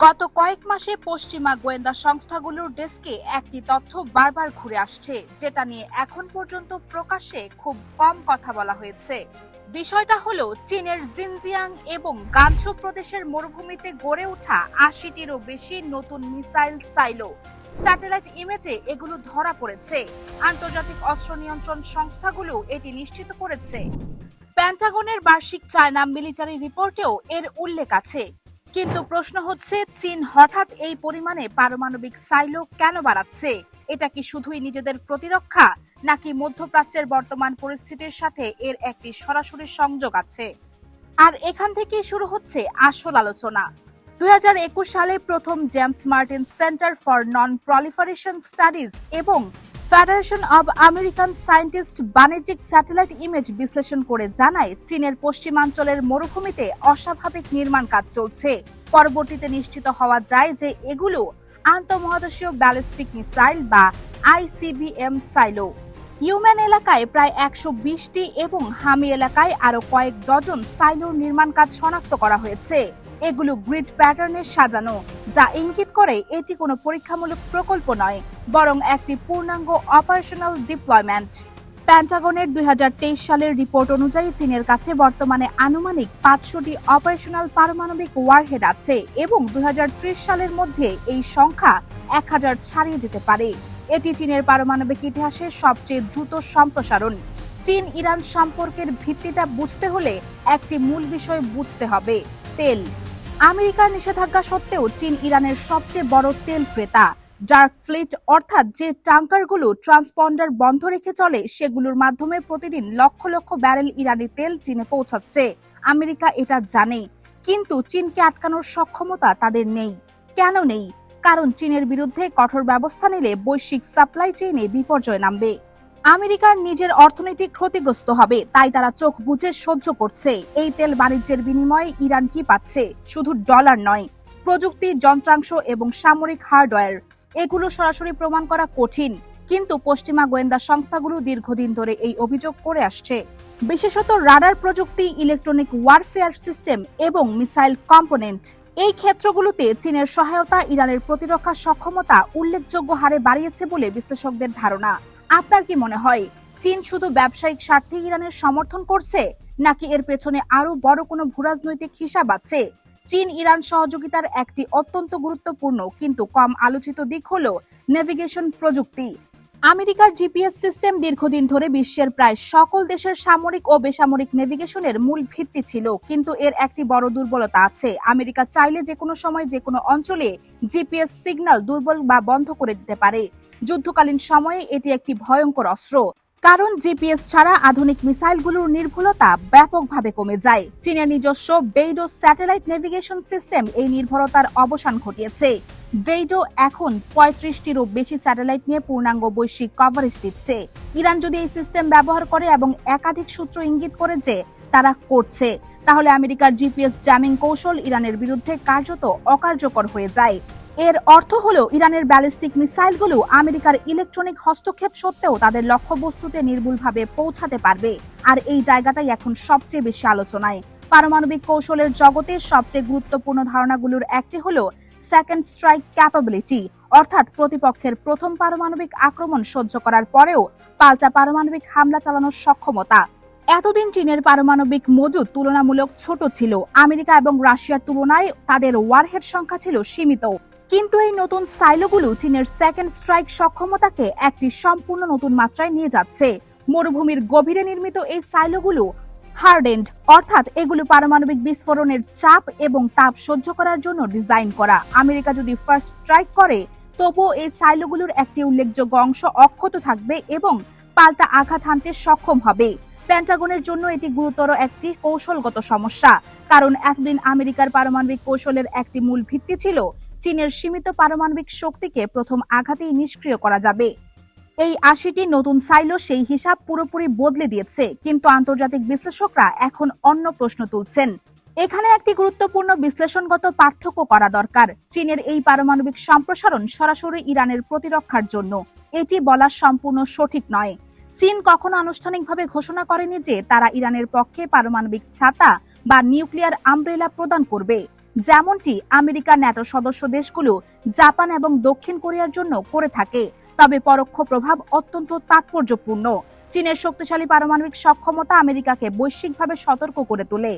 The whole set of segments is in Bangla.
গত কয়েক মাসে পশ্চিমা গোয়েন্দা সংস্থাগুলোর ডেস্কে একটি তথ্য বারবার ঘুরে আসছে, যেটা নিয়ে এখন পর্যন্ত প্রকাশ্যে খুব কম কথা বলা হয়েছে। বিষয়টা হলো চীনের জিনজিয়াং এবং গানসু প্রদেশের মরুভূমিতে গড়ে ওঠা ৮০টিরও বেশি নতুন মিসাইল সাইলো। স্যাটেলাইট ইমেজে এগুলো ধরা পড়েছে। আন্তর্জাতিক অস্ত্র নিয়ন্ত্রণ সংস্থাগুলো এটি নিশ্চিত করেছে। পেন্টাগনের বার্ষিক চায়না মিলিটারি রিপোর্টেও এর উল্লেখ আছে। কিন্তু প্রশ্ন হচ্ছে, চীন হঠাৎ এই পরিমাণে পারমাণবিক সাইলো কেন বাড়াচ্ছে? এটা কি শুধুই নিজেদের প্রতিরক্ষা, নাকি মধ্যপ্রাচ্যের বর্তমান পরিস্থিতির সাথে এর একটি সরাসরি সংযোগ আছে? আর এখান থেকেই শুরু হচ্ছে আসল আলোচনা। ২০২১ সালে প্রথম James Martin centre for non proliferation studies এবং ফেডারেশন অব আমেরিকান সায়েন্টিস্ট বাণিজ্যিক স্যাটেলাইট ইমেজ বিশ্লেষণ করে জানায়, চীনের পশ্চিমাঞ্চলের মরুভূমিতে অস্বাভাবিক নির্মাণ কাজ চলছে। পরবর্তীতে নিশ্চিত হওয়া যায় যে এগুলো আন্তঃমহাদেশীয় ব্যালিস্টিক মিসাইল বা আইসিবিএম সাইলো। ইউমেন এলাকায় প্রায় ১২০টি এবং হামি এলাকায় আরো কয়েক ডজন সাইলোর নির্মাণ কাজ শনাক্ত করা হয়েছে। এগুলো গ্রিড প্যাটার্নে সাজানো, যা ইঙ্গিত করে এটি কোনো পরীক্ষামূলক প্রকল্প নয়, বরং একটি পূর্ণাঙ্গ অপারেশনাল ডিপ্লয়মেন্ট। পেন্টাগনের ২০২৩ সালের রিপোর্ট অনুযায়ী চীনের কাছে বর্তমানে আনুমানিক ৫০০টি অপারেশনাল পারমাণবিক ওয়ারহেড আছে এবং ২০৩০ সালের মধ্যে এই সংখ্যা ১০০০ ছাড়িয়ে যেতে পারে। এটি চীনের পারমাণবিক ইতিহাসের সবচেয়ে দ্রুত সম্প্রসারণ। চীন ইরান সম্পর্কের ভিত্তিটা বুঝতে হলে একটি মূল বিষয় বুঝতে হবে: তেল। আমেরিকার নিষেধাজ্ঞা সত্ত্বেও চীন ইরানের সবচেয়ে বড় তেল ক্রেতা। ডার্ক ফ্লিট অর্থাৎ যে ট্যাঙ্কারগুলো ট্রান্সপন্ডার বন্ধ রেখে চলে, সেগুলোর মাধ্যমে প্রতিদিন লক্ষ লক্ষ ব্যারেল ইরানি তেল চীনে পৌঁছাচ্ছে। আমেরিকা এটা জানে, কিন্তু চীনকে আটকানোর সক্ষমতা তাদের নেই। কেন নেই? কারণ চীনের বিরুদ্ধে কঠোর ব্যবস্থা নিলে বৈশ্বিক সাপ্লাই চেইনে বিপর্যয় নামবে। আমেরিকার নিজের অর্থনৈতিক ক্ষতিগ্রস্ত হবে, তাই তারা চোখ বুজে সহ্য করছে। এই তেল বাণিজ্যের বিনিময়ে ইরান কি পাচ্ছে? শুধু ডলার নয়, প্রযুক্তি, যন্ত্রাংশ এবং সামরিক হার্ডওয়্যার। এগুলো সরাসরি প্রমাণ করা কঠিন, কিন্তু পশ্চিমা গোয়েন্দা সংস্থাগুলো দীর্ঘদিন ধরে এই অভিযোগ করে আসছে। বিশেষত রাডার প্রযুক্তি, ইলেকট্রনিক ওয়ারফেয়ার সিস্টেম এবং মিসাইল কম্পোনেন্ট। এই ক্ষেত্রগুলোতে চীনের সহায়তা ইরানের প্রতিরক্ষা সক্ষমতা উল্লেখযোগ্য হারে বাড়িয়েছে বলে বিশ্লেষকদের ধারণা। আপনার কি মনে হয়, চীন শুধু ব্যবসায়িক স্বার্থে ইরানের সমর্থন করছে, নাকি এর পেছনে আরো বড় কোনো ভূরাজনৈতিক হিসাব আছে? চীন ইরান সহযোগিতার একটি অত্যন্ত গুরুত্বপূর্ণ কিন্তু কম আলোচিত দিক হলো নেভিগেশন প্রযুক্তি। আমেরিকার জিপিএস সিস্টেম দীর্ঘদিন ধরে বিশ্বের প্রায় সকল দেশের সামরিক ও বেসামরিক নেভিগেশনের মূল ভিত্তি ছিল, কিন্তু এর একটি বড় দুর্বলতা আছে। আমেরিকা চাইলে যে কোনো সময় যে কোনো অঞ্চলে জিপিএস সিগন্যাল দুর্বল বা বন্ধ করে দিতে পারে। যুদ্ধকালীন সময়ে এটি একটি ভয়ঙ্কর অস্ত্র, কারণ জিপিএস ছাড়া আধুনিক মিসাইলগুলোর নির্ভুলতা ব্যাপকভাবে কমে যায়। চীনের নিজস্ব বেইডো স্যাটেলাইট নেভিগেশন সিস্টেম এই নির্ভরতার অবসান ঘটিয়েছে। বেইডো এখন ৩৫টিরও বেশি স্যাটেলাইট নিয়ে পূর্ণাঙ্গ বৈশ্বিক কভারেজ দিচ্ছে। ইরান যদি এই সিস্টেম ব্যবহার করে এবং একাধিক সূত্র ইঙ্গিত করে যে তারা করছে, তাহলে আমেরিকার জিপিএস জ্যামিং কৌশল ইরানের বিরুদ্ধে কার্যত অকার্যকর হয়ে যায়। এর অর্থ হলো ইরানের ব্যালিস্টিক মিসাইলগুলো আমেরিকার ইলেকট্রনিক হস্তক্ষেপ সত্ত্বেও তাদের লক্ষ্যবস্তুতে নির্ভুলভাবে পৌঁছাতে পারবে। আর এই জায়গাটাই এখন সবচেয়ে বেশি আলোচনায়। পারমাণবিক কৌশলের জগতে সবচেয়ে গুরুত্বপূর্ণ ধারণাগুলোর একটি হলো সেকেন্ড স্ট্রাইক ক্যাপাবিলিটি, অর্থাৎ প্রতিপক্ষের প্রথম পারমাণবিক আক্রমণ সহ্য করার পরেও পাল্টা পারমাণবিক হামলা চালানোর সক্ষমতা। এতদিন চীনের পারমাণবিক মজুদ তুলনামূলক ছোট ছিল। আমেরিকা এবং রাশিয়ার তুলনায় তাদের ওয়ারহেড সংখ্যা ছিল সীমিত। কিন্তু এই নতুন সাইলোগুলো চীনের সেকেন্ড স্ট্রাইক সক্ষমতাকে একটি সম্পূর্ণ নতুন মাত্রায় নিয়ে যাচ্ছে। মরুভূমির গভীরে নির্মিত এই সাইলোগুলো হার্ডেন্ড, অর্থাৎ এগুলো পারমাণবিক বিস্ফোরণের চাপ এবং তাপ সহ্য করার জন্য ডিজাইন করা। আমেরিকা যদি ফার্স্ট স্ট্রাইক করে, তবুও এই সাইলোগুলোর একটি উল্লেখযোগ্য অংশ অক্ষত থাকবে এবং পাল্টা আঘাত হানতে সক্ষম হবে। পেন্টাগনের জন্য এটি গুরুতর একটি কৌশলগত সমস্যা, কারণ এতদিন আমেরিকার পারমাণবিক কৌশলের একটি মূল ভিত্তি ছিল চীনের সীমিত পারমাণবিক শক্তিকে প্রথম আঘাতেই নিষ্ক্রিয় করা যাবে। এই ৮০টি নতুন সাইলো সেই হিসাব পুরোপুরি বদলে দিয়েছে, কিন্তু আন্তর্জাতিক বিশ্লেষকরা এখন অন্য প্রশ্ন তুলছেন। এখানে একটি গুরুত্বপূর্ণ বিশ্লেষণগত পার্থক্য করা দরকার। চীনের এই পারমাণবিক সম্প্রসারণ সরাসরি ইরানের প্রতিরক্ষার জন্য, এটি বলা সম্পূর্ণ সঠিক নয়। চীন কখনো আনুষ্ঠানিকভাবে ঘোষণা করেনি যে তারা ইরানের পক্ষে পারমাণবিক ছাতা বা নিউক্লিয়ার আমব্রেলা প্রদান করবে। যেমনটি আমেরিকা, ন্যাটো সদস্য দেশগুলো জাপান এবং দক্ষিণ কোরিয়ার জন্য করে থাকে। তবে পরোক্ষ প্রভাব অত্যন্ত তাৎপর্যপূর্ণ। চীনের শক্তিশালী পারমাণবিক সক্ষমতা আমেরিকাকে বৈশ্বিকভাবে সতর্ক করে তোলে।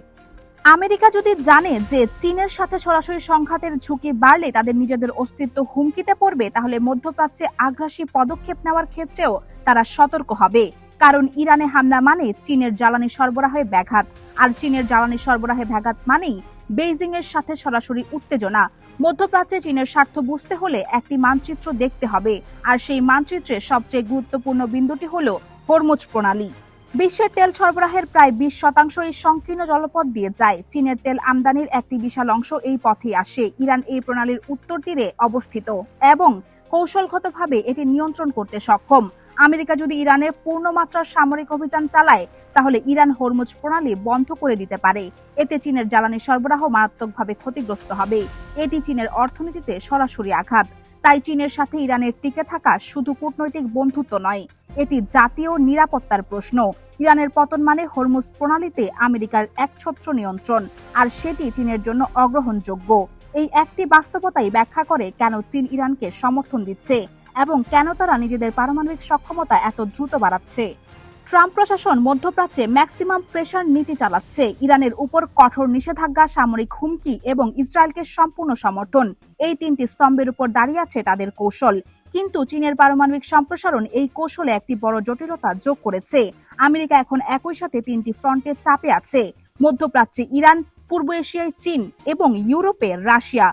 আমেরিকা যদি জানে যে চীনের সাথে সরাসরি সংঘাতের ঝুঁকি বাড়লে তাদের নিজেদের অস্তিত্ব হুমকিতে পড়বে, তাহলে মধ্যপ্রাচ্যে আগ্রাসী পদক্ষেপ নেওয়ার ক্ষেত্রেও তারা সতর্ক হবে। কারণ ইরানে হামলা মানে চীনের জ্বালানি সরবরাহে ব্যাঘাত, আর চীনের জ্বালানি সরবরাহে ব্যাঘাত মানেই বেইজিং এর সাথে সরাসরি উত্তেজনা। মধ্যপ্রাচ্যে চীনের স্বার্থ বুঝতে হলে একটি মানচিত্র দেখতে হবে, আর সেই মানচিত্রে সবচেয়ে গুরুত্বপূর্ণ বিন্দুটি হলো হরমুজ প্রণালী। বিশ্বের তেল সরবরাহের প্রায় 20% এই সংকীর্ণ জলপথ দিয়ে যায়। চীনের তেল আমদানির একটি বিশাল অংশ এই পথে আসে। ইরান এই প্রণালীর উত্তর তীরে অবস্থিত এবং কৌশলগতভাবে এটি নিয়ন্ত্রণ করতে সক্ষম। আমেরিকা যদি ইরানে পূর্ণমাত্রার সামরিক অভিযান চালায়, তাহলে ইরান হরমুজ প্রণালী বন্ধ করে দিতে পারে। এতে চীনের জ্বালানি সরবরাহ মারাত্মকভাবে ক্ষতিগ্রস্ত হবে। এটি চীনের অর্থনীতিতে সরাসরি আঘাত। তাই চীনের সাথে ইরানের টিকে থাকা শুধু কূটনৈতিক বন্ধুত্ব নয়, এটি জাতীয় নিরাপত্তার প্রশ্ন। ইরানের পতন মানে হরমুজ প্রণালীতে আমেরিকার একছত্র নিয়ন্ত্রণ, আর সেটি চীনের জন্য অগ্রহণযোগ্য। এই একটি বাস্তবতাই ব্যাখ্যা করে কেন চীন ইরানকে সমর্থন দিচ্ছে এবং কেন তারা নিজেদের পারমাণবিক সক্ষমতা এত দ্রুত বাড়াচ্ছে। ট্রাম্প প্রশাসন মধ্যপ্রাচ্যে ম্যাক্সিমাম প্রেসার নীতি চালাচ্ছে। ইরানের উপর কঠোর নিষেধাজ্ঞা, সামরিক হুমকি এবং ইসরায়েলকে সম্পূর্ণ সমর্থন, এই তিনটি স্তম্ভের উপর দাঁড়িয়ে আছে তাদের কৌশল। কিন্তু চীনের পারমাণবিক সম্প্রসারণ এই কৌশলে একটি বড় জটিলতা যোগ করেছে। আমেরিকা এখন একই সাথে তিনটি ফ্রন্টে চাপে আছে: মধ্যপ্রাচ্যে ইরান, পূর্ব এশিয়ায় চীন এবং ইউরোপে রাশিয়া।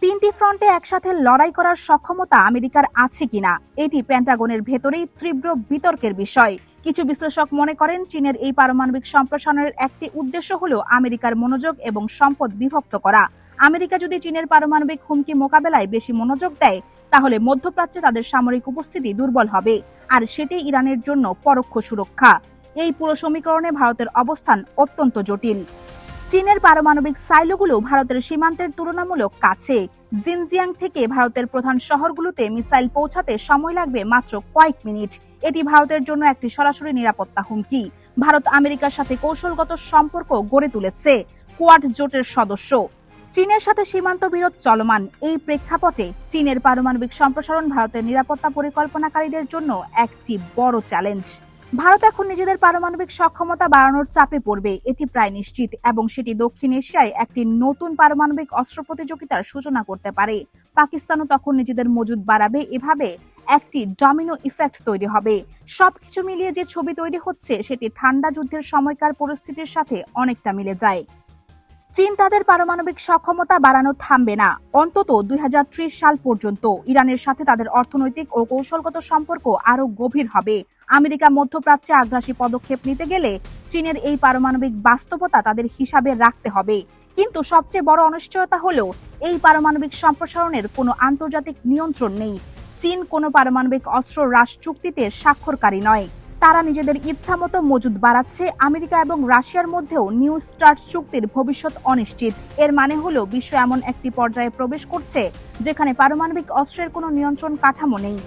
তিনটি ফ্রন্টে একসাথে লড়াই করার সক্ষমতা আমেরিকার আছে কিনা, এটি পেন্টাগনের ভেতরেই তীব্র বিতর্কের বিষয়। কিছু বিশ্লেষক মনে করেন চীনের এই পারমাণবিক সম্প্রসারণের একটি উদ্দেশ্য হলো আমেরিকার মনোযোগ এবং সম্পদ বিভক্ত করা। আমেরিকা যদি চীনের পারমাণবিক হুমকি মোকাবেলায় বেশি মনোযোগ দেয়, তাহলে মধ্যপ্রাচ্যে তাদের সামরিক উপস্থিতি দুর্বল হবে, আর সেটি ইরানের জন্য পরোক্ষ সুরক্ষা। এই পুরো সমীকরণে ভারতের অবস্থান অত্যন্ত জটিল। চীনের পারমাণবিক সাইলোগুলো ভারতের সীমান্তের তুলনামূলক কাছে। জিনজিয়াং থেকে ভারতের প্রধান শহরগুলোতে মিসাইল পৌঁছাতে সময় লাগবে মাত্র কয়েক মিনিট। এটি ভারতের জন্য একটি সরাসরি নিরাপত্তা হুমকি। ভারত আমেরিকার সাথে কৌশলগত সম্পর্ক গড়ে তুলেছে, কোয়াড জোটের সদস্য। চীনের সাথে সীমান্ত বিরোধ চলমান। এই প্রেক্ষাপটে চীনের পারমাণবিক সম্প্রসারণ ভারতের নিরাপত্তা পরিকল্পনাকারীদের জন্য একটি বড় চ্যালেঞ্জ। ভারত এখন নিজেদের পারমাণবিক সক্ষমতা বাড়ানোর চাপে পড়বে, এটি প্রায় নিশ্চিত, এবং সেটি দক্ষিণ এশিয়ায় একটি নতুন পারমাণবিক অস্ত্র প্রতিযোগিতার সূচনা করতে পারে। পাকিস্তানও তখন নিজেদের মজুদ বাড়াবে। এভাবে একটি ডমিনো ইফেক্ট তৈরি হবে। সবকিছু মিলিয়ে যে ছবি তৈরি হচ্ছে সেটি ঠান্ডা যুদ্ধের সময়কার পরিস্থিতির সাথে অনেকটা মিলে যায়। চীন তাদের পারমাণবিক সক্ষমতা বাড়ানো থামবে না, অন্তত 2030 সাল পর্যন্ত। ইরানের সাথে তাদের অর্থনৈতিক ও কৌশলগত সম্পর্ক আরো গভীর হবে। আমেরিকা মধ্যপ্রাচ্যে আগ্রাসী পদক্ষেপ নিতে গেলে চীনের এই পারমাণবিক বাস্তবতা তাদের হিসাবে রাখতে হবে। কিন্তু সবচেয়ে বড় অনিশ্চয়তা হলো এই পারমাণবিক সম্প্রসারণের কোনো আন্তর্জাতিক নিয়ন্ত্রণ নেই। চীন কোনো পারমাণবিক অস্ত্র হ্রাস চুক্তিতে স্বাক্ষরকারী নয়। তারা নিজেদের ইচ্ছামতো মজুদ বাড়াচ্ছে। আমেরিকা এবং রাশিয়ার মধ্যেও নিউ স্টার্ট চুক্তির ভবিষ্যৎ অনিশ্চিত। এর মানে হলো বিশ্ব এমন একটি পর্যায়ে প্রবেশ করছে যেখানে পারমাণবিক অস্ত্রের কোনো নিয়ন্ত্রণ কাঠামো নেই।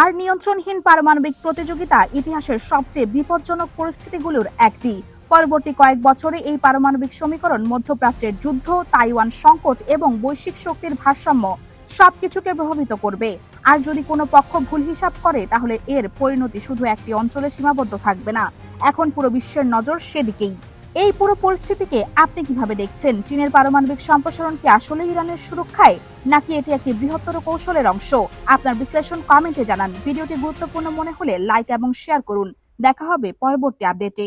আর নিয়ন্ত্রণহীন পারমাণবিক প্রতিযোগিতা ইতিহাসের সবচেয়ে বিপজ্জনক পরিস্থিতিগুলোর একটি। পরবর্তী কয়েক বছরে এই পারমাণবিক সমীকরণ মধ্যপ্রাচ্যের যুদ্ধ, তাইওয়ান সংকট এবং বৈশ্বিক শক্তির ভারসাম্য সবকিছুকে প্রভাবিত করবে। আর যদি কোনো পক্ষ ভুল হিসাব করে, তাহলে এর পরিণতি শুধু একটি অঞ্চলে সীমাবদ্ধ থাকবে না, এখন পুরো বিশ্বের নজর সেদিকেই। এই পুরো পরিস্থিতিকে আপনি কিভাবে দেখছেন? চীনের পারমাণবিক সম্প্রসারণ কি আসলে ইরানের সুরক্ষায়, নাকি এটি একটি বৃহত্তর কৌশলের অংশ? আপনার বিশ্লেষণ কমেন্টে জানান। ভিডিওটি গুরুত্বপূর্ণ মনে হলে লাইক এবং শেয়ার করুন। দেখা হবে পরবর্তী আপডেটে।